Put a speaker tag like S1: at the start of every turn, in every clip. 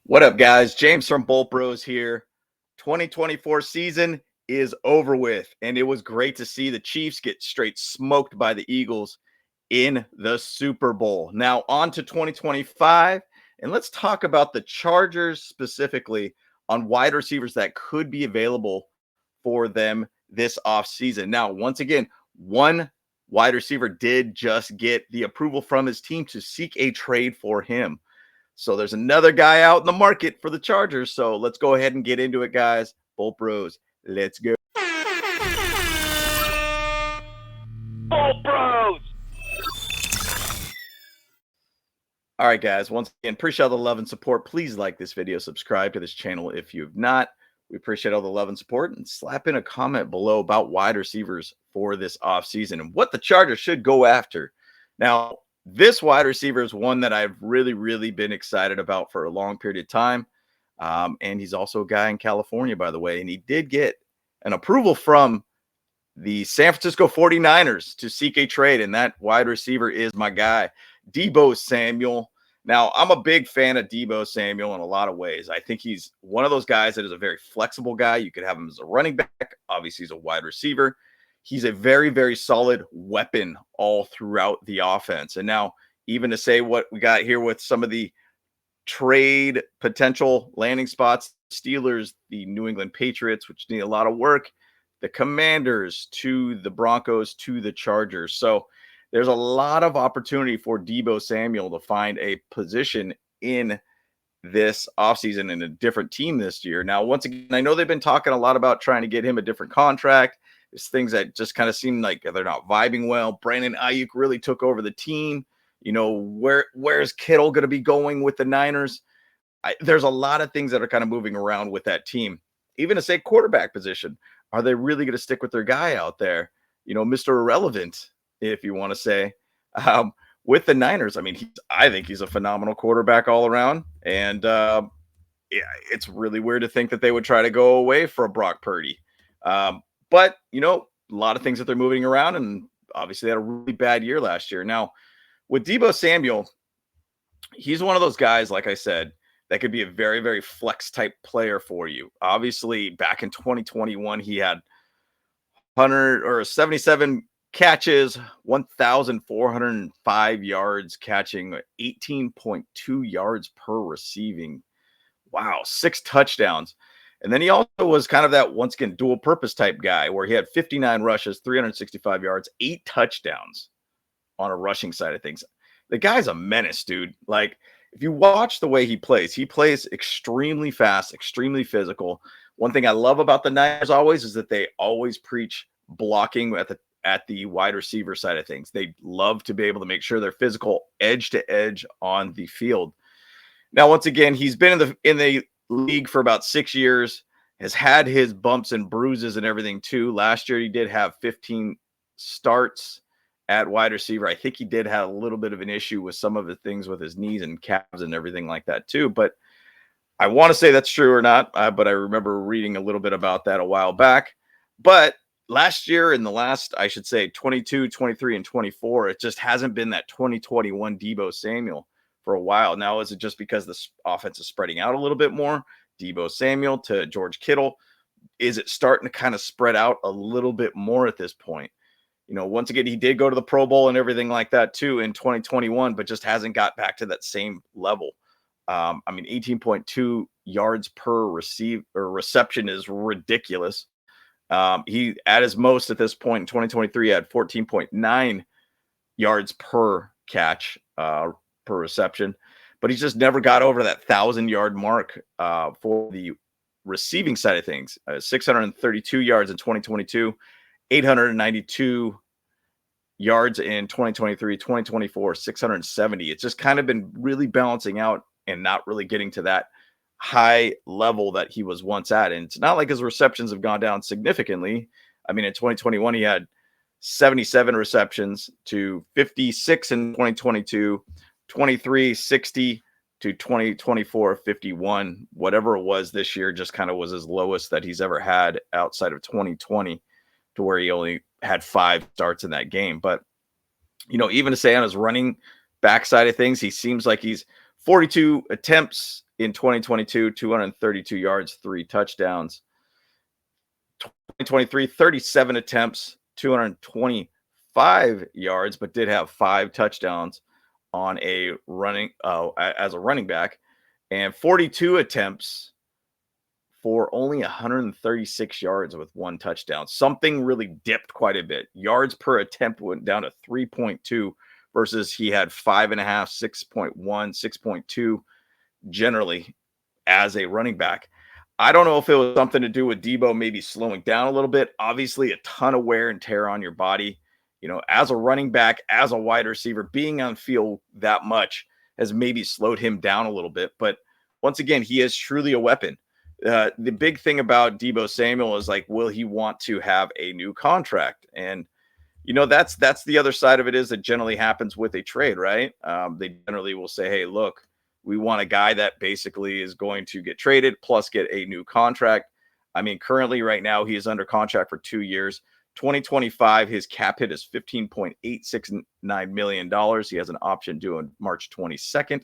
S1: What up, guys? James from Bolt Bros here. 2024 season is over with, and it was great to see the Chiefs get straight smoked by the Eagles in the Super Bowl. Now, on to 2025, and let's talk about the Chargers specifically on wide receivers that could be available for them this offseason. Now, once again, one wide receiver did just get the approval from his team to seek a trade for him. So there's another guy out in the market for the Chargers. So let's go ahead and get into it, guys. Bolt Bros, let's go.
S2: Bolt Bros.
S1: All right, guys. Once again, appreciate all the love and support. Please like this video, subscribe to this channel if you have not. We appreciate all the love and support, and slap in a comment below about wide receivers for this offseason and what the Chargers should go after. Now, this wide receiver is one that I've really been excited about for a long period of time. And he's also a guy in California, by the way. And he did get an approval from the San Francisco 49ers to seek a trade. And that wide receiver is my guy, Deebo Samuel. Now, I'm a big fan of Deebo Samuel in a lot of ways. I think he's one of those guys that is a very flexible guy. You could have him as a running back. Obviously, he's a wide receiver. He's a very solid weapon all throughout the offense. And now, even to say what we got here with some of the trade potential landing spots, Steelers, the New England Patriots, which need a lot of work, the Commanders to the Broncos to the Chargers. So there's a lot of opportunity for Deebo Samuel to find a position in this offseason in a different team this year. Now, once again, I know they've been talking a lot about trying to get him a different contract. It's things that just kind of seem like they're not vibing well. Brandon Ayuk really took over the team. You know, where's Kittle going to be going with the Niners? There's a lot of things that are kind of moving around with that team. Even to say quarterback position, are they really going to stick with their guy out there? You know, Mr. Irrelevant, if you want to say, with the Niners. I mean, I think he's a phenomenal quarterback all around. And yeah, it's really weird to think that they would try to go away for a Brock Purdy. But, you know, a lot of things that they're moving around, and obviously they had a really bad year last year. Now, with Deebo Samuel, he's one of those guys, like I said, that could be a very flex type player for you. Obviously, back in 2021, he had 77 catches, 1,405 yards catching, 18.2 yards per receiving. Wow, 6 touchdowns. And then he also was kind of that, once again, dual purpose type guy where he had 59 rushes, 365 yards, 8 touchdowns on a rushing side of things. The guy's a menace, dude. Like, if you watch the way he plays extremely fast, extremely physical. One thing I love about the Niners always is that they always preach blocking at the wide receiver side of things. They love to be able to make sure they're physical edge to edge on the field. Now, once again, he's been in the league for about 6 years, has had his bumps and bruises and everything too. Last year, he did have 15 starts at wide receiver. I think he did have a little bit of an issue with some of the things with his knees and calves and everything like that too. But I want to say that's true or not, but I remember reading a little bit about that a while back. But last year, in the last, I should say, 22, 23, and 24, it just hasn't been that 2021 Deebo Samuel for a while. Now, is it just because the offense is spreading out a little bit more? Deebo Samuel to George Kittle. Is it starting to kind of spread out a little bit more at this point? You know, once again, he did go to the Pro Bowl and everything like that too in 2021, but just hasn't got back to that same level. I mean, 18.2 yards per reception is ridiculous. He at his most at this point in 2023 had 14.9 yards per catch per reception, but he's just never got over that 1,000-yard mark for the receiving side of things. 632 yards in 2022, 892 yards in 2023, 2024, 670. It's just kind of been really balancing out and not really getting to that high level that he was once at. And it's not like his receptions have gone down significantly. I mean, in 2021, he had 77 receptions to 56 in 2022, 23, 60 to 2024, 51. Whatever it was this year just kind of was his lowest that he's ever had outside of 2020, to where he only had 5 starts in that game. But, even to say on his running backside of things, he seems like he's 42 attempts In 2022, 232 yards, 3 touchdowns. 2023, 37 attempts, 225 yards, but did have 5 touchdowns on a running as a running back, and 42 attempts for only 136 yards with 1 touchdown. Something really dipped quite a bit. Yards per attempt went down to 3.2 versus he had 5.5, 6.1, 6.2 generally as a running back. I don't know if it was something to do with Deebo maybe slowing down a little bit. Obviously, a ton of wear and tear on your body. As a running back, as a wide receiver, being on field that much has maybe slowed him down a little bit. But once again, he is truly a weapon. The big thing about Deebo Samuel is, like, will he want to have a new contract? And that's the other side of it, is that generally happens with a trade, right? They generally will say, hey, look, we want a guy that basically is going to get traded plus get a new contract. I mean, currently right now he is under contract for 2 years. 2025, his cap hit is $15.869 million. He has an option due on March 22nd.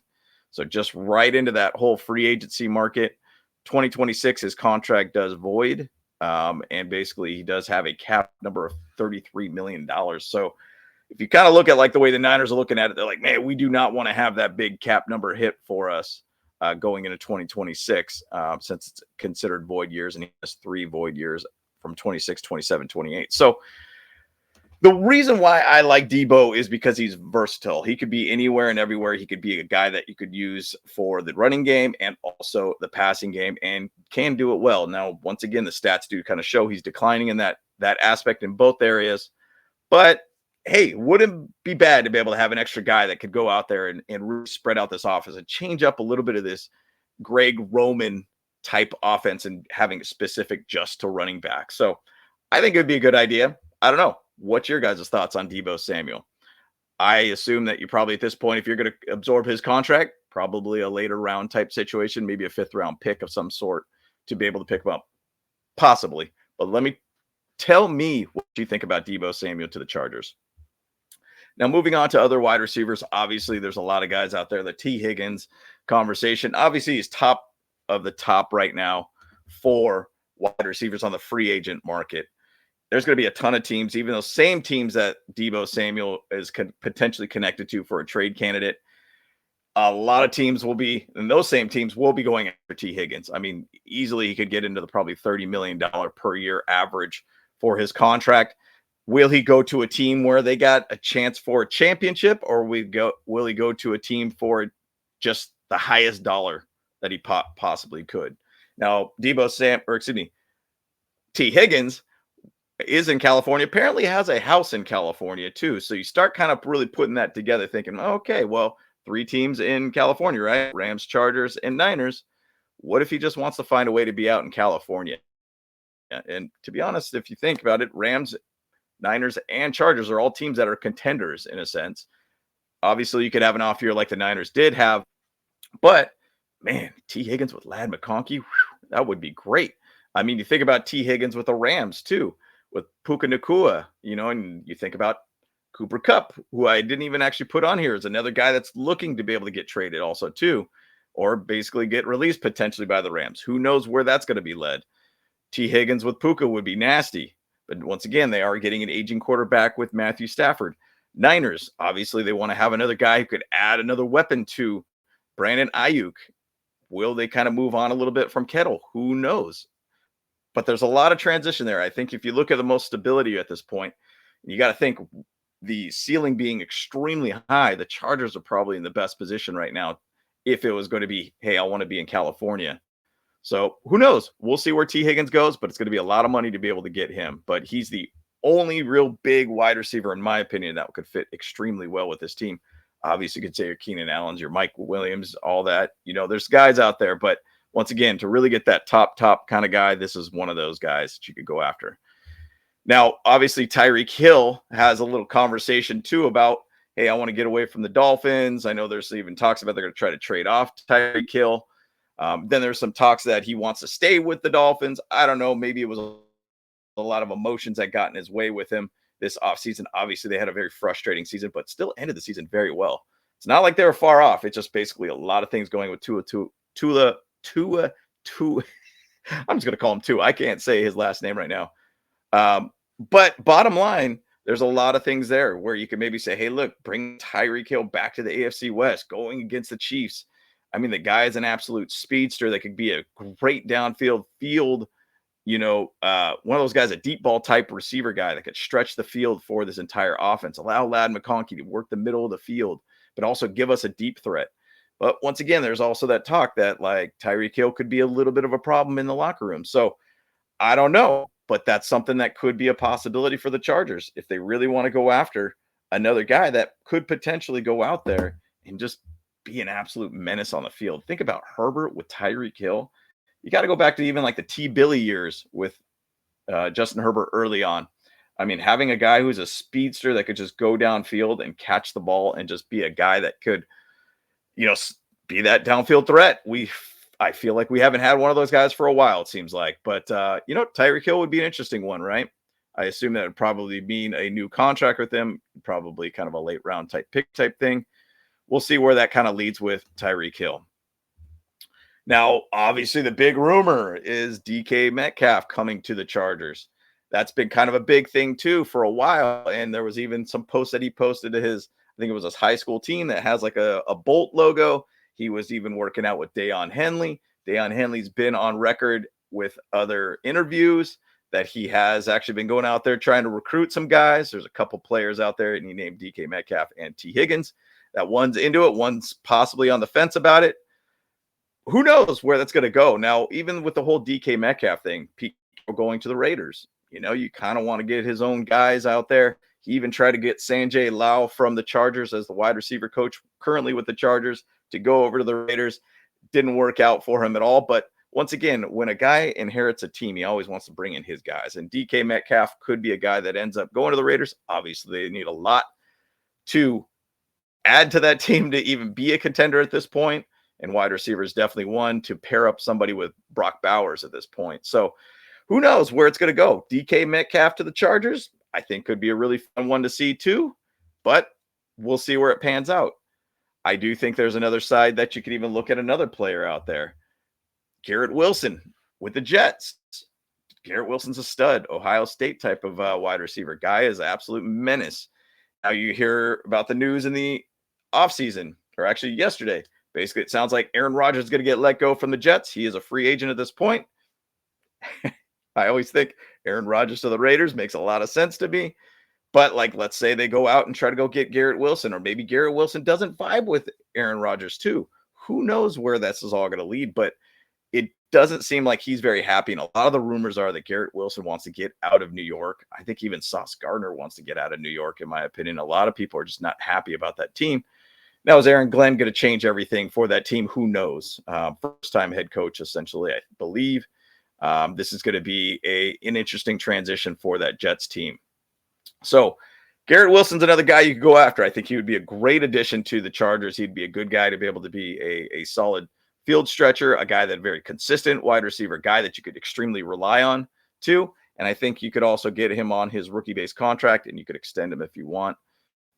S1: So just right into that whole free agency market. 2026, his contract does void. And basically he does have a cap number of $33 million. So if you kind of look at like the way the Niners are looking at it, they're like, man, we do not want to have that big cap number hit for us going into 2026 since it's considered void years, and he has 3 void years from 26, 27, 28. So the reason why I like Deebo is because he's versatile. He could be anywhere and everywhere. He could be a guy that you could use for the running game and also the passing game, and can do it well. Now, once again, the stats do kind of show he's declining in that aspect in both areas. But hey, wouldn't be bad to be able to have an extra guy that could go out there and really spread out this offense and change up a little bit of this Greg Roman type offense and having it specific just to running back. So I think it would be a good idea. I don't know. What's your guys' thoughts on Deebo Samuel? I assume that you probably at this point, if you're going to absorb his contract, probably a later round type situation, maybe a 5th round pick of some sort to be able to pick him up. Possibly. But tell me what you think about Deebo Samuel to the Chargers. Now, moving on to other wide receivers, obviously there's a lot of guys out there. The T. Higgins conversation, obviously he's top of the top right now for wide receivers on the free agent market. There's going to be a ton of teams, even those same teams that Deebo Samuel is potentially connected to for a trade candidate. A lot of teams will be, and those same teams will be going after T. Higgins. I mean, easily he could get into the probably $30 million per year average for his contract. Will he go to a team where they got a chance for a championship, or will he go to a team for just the highest dollar that he possibly could? Now, T. Higgins is in California, apparently has a house in California too. So you start kind of really putting that together, thinking, okay, well, 3 teams in California, right? Rams, Chargers, and Niners. What if he just wants to find a way to be out in California? And to be honest, if you think about it, Rams, Niners, and Chargers are all teams that are contenders in a sense. Obviously, you could have an off year like the Niners did have, but man, T. Higgins with Ladd McConkey, that would be great. I mean, you think about T. Higgins with the Rams too, with Puka Nacua, and you think about Cooper Kupp, who I didn't even actually put on here, is another guy that's looking to be able to get traded also too, or basically get released potentially by the Rams. Who knows where that's going to be led? T. Higgins with Puka would be nasty. But once again, they are getting an aging quarterback with Matthew Stafford. Niners, obviously, they want to have another guy who could add another weapon to Brandon Ayuk. Will they kind of move on a little bit from Kittle? Who knows? But there's a lot of transition there. I think if you look at the most stability at this point, you got to think the ceiling being extremely high, the Chargers are probably in the best position right now if it was going to be, hey, I want to be in California. So who knows? We'll see where T. Higgins goes, but it's going to be a lot of money to be able to get him. But he's the only real big wide receiver, in my opinion, that could fit extremely well with this team. Obviously, you could say your Keenan Allens, your Mike Williams, all that. There's guys out there. But once again, to really get that top kind of guy, this is one of those guys that you could go after. Now, obviously, Tyreek Hill has a little conversation, too, about, hey, I want to get away from the Dolphins. I know there's even talks about they're going to try to trade off Tyreek Hill. Then there's some talks that he wants to stay with the Dolphins. I don't know. Maybe it was a lot of emotions that got in his way with him this offseason. Obviously, they had a very frustrating season, but still ended the season very well. It's not like they were far off. It's just basically a lot of things going with Tula, Tua, Tua. I'm just going to call him Tua. I can't say his last name right now. But bottom line, there's a lot of things there where you can maybe say, hey, look, bring Tyreek Hill back to the AFC West, going against the Chiefs. I mean, the guy is an absolute speedster that could be a great downfield field, one of those guys, a deep ball type receiver guy that could stretch the field for this entire offense, allow Ladd McConkey to work the middle of the field, but also give us a deep threat. But once again, there's also that talk that like Tyreek Hill could be a little bit of a problem in the locker room. So I don't know, but that's something that could be a possibility for the Chargers if they really want to go after another guy that could potentially go out there and just be an absolute menace on the field. Think about Herbert with Tyreek Hill. You got to go back to even like the T. Billy years with Justin Herbert early on. I mean, having a guy who's a speedster that could just go downfield and catch the ball and just be a guy that could, be that downfield threat. I feel like we haven't had one of those guys for a while, it seems like. But, Tyreek Hill would be an interesting one, right? I assume that would probably mean a new contract with him, probably kind of a late round type pick type thing. We'll see where that kind of leads with Tyreek Hill. Now, obviously, the big rumor is DK Metcalf coming to the Chargers. That's been kind of a big thing, too, for a while. And there was even some posts that he posted to I think it was his high school team that has like a Bolt logo. He was even working out with Deion Henley. Deion Henley's been on record with other interviews that he has actually been going out there trying to recruit some guys. There's a couple players out there, and he named DK Metcalf and T. Higgins. That one's into it. One's possibly on the fence about it. Who knows where that's going to go? Now, even with the whole DK Metcalf thing, people going to the Raiders, you kind of want to get his own guys out there. He even tried to get Sanjay Lau from the Chargers as the wide receiver coach currently with the Chargers to go over to the Raiders. Didn't work out for him at all. But once again, when a guy inherits a team, he always wants to bring in his guys. And DK Metcalf could be a guy that ends up going to the Raiders. Obviously, they need a lot to add to that team to even be a contender at this point. And wide receiver is definitely one to pair up somebody with Brock Bowers at this point. So who knows where it's going to go? DK Metcalf to the Chargers, I think could be a really fun one to see too, but we'll see where it pans out. I do think there's another side that you could even look at another player out there. Garrett Wilson with the Jets. Garrett Wilson's a stud, Ohio State type of wide receiver. Guy is an absolute menace. Now you hear about the news in the offseason, or actually yesterday. Basically, it sounds like Aaron Rodgers is going to get let go from the Jets. He is a free agent at this point. I always think Aaron Rodgers to the Raiders makes a lot of sense to me. But let's say they go out and try to go get Garrett Wilson, or maybe Garrett Wilson doesn't vibe with Aaron Rodgers too. Who knows where this is all going to lead, but it doesn't seem like he's very happy. And a lot of the rumors are that Garrett Wilson wants to get out of New York. I think even Sauce Gardner wants to get out of New York, in my opinion. A lot of people are just not happy about that team. Now, is Aaron Glenn going to change everything for that team? Who knows? First-time head coach, essentially, I believe. This is going to be an interesting transition for that Jets team. So Garrett Wilson's another guy you could go after. I think he would be a great addition to the Chargers. He'd be a good guy to be able to be a solid field stretcher, a guy that very consistent wide receiver, guy that you could extremely rely on too. And I think you could also get him on his rookie-based contract, and you could extend him if you want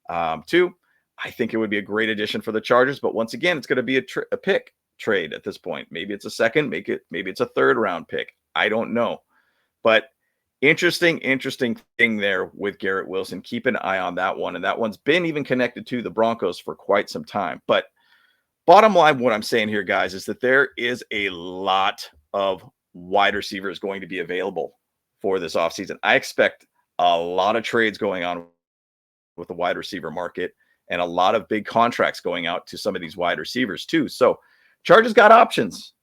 S1: to. I think it would be a great addition for the Chargers, but once again, it's going to be a pick trade at this point. Maybe it's a second, maybe it's a third round pick. I don't know, but interesting thing there with Garrett Wilson. Keep an eye on that one. And that one's been even connected to the Broncos for quite some time. But bottom line, what I'm saying here, guys, is that there is a lot of wide receivers going to be available for this offseason. I expect a lot of trades going on with the wide receiver market, and a lot of big contracts going out to some of these wide receivers too. So Chargers got options,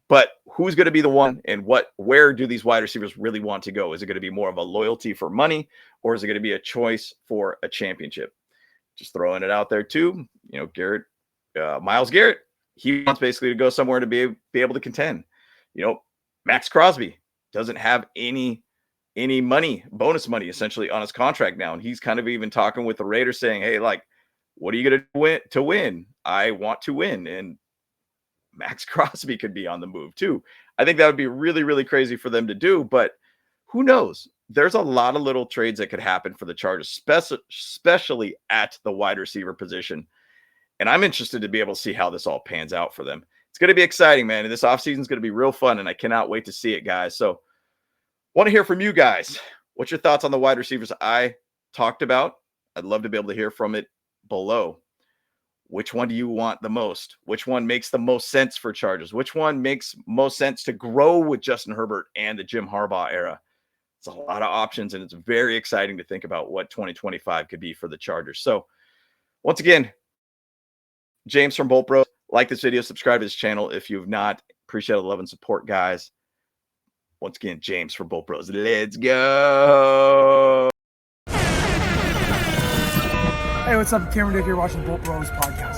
S1: but who's going to be the one, and where do these wide receivers really want to go? Is it going to be more of a loyalty for money, or is it going to be a choice for a championship? Just throwing it out there too. Myles Garrett, he wants basically to go somewhere to be able to contend. Max Crosby doesn't have any money, bonus money, essentially on his contract now. And he's kind of even talking with the Raiders saying, hey, what are you going to do to win? I want to win. And Max Crosby could be on the move too. I think that would be really, really crazy for them to do, but who knows? There's a lot of little trades that could happen for the Chargers, especially at the wide receiver position. And I'm interested to be able to see how this all pans out for them. it's going to be exciting, man. And this offseason is going to be real fun, and I cannot wait to see it, guys. So want to hear from you guys. What's your thoughts on the wide receivers I talked about? I'd love to be able to hear from it below. Which one do you want the most? Which one makes the most sense for Chargers? Which one makes most sense to grow with Justin Herbert and the Jim Harbaugh era? It's a lot of options, and it's very exciting to think about what 2025 could be for the Chargers. So once again, James from Bolt Bros. Like this video, subscribe to this channel if you've not. Appreciate the love and support, guys. Once again, James from Bolt Bros. Let's go.
S3: Hey, what's up? Cameron Dick here watching Bolt Bros podcast.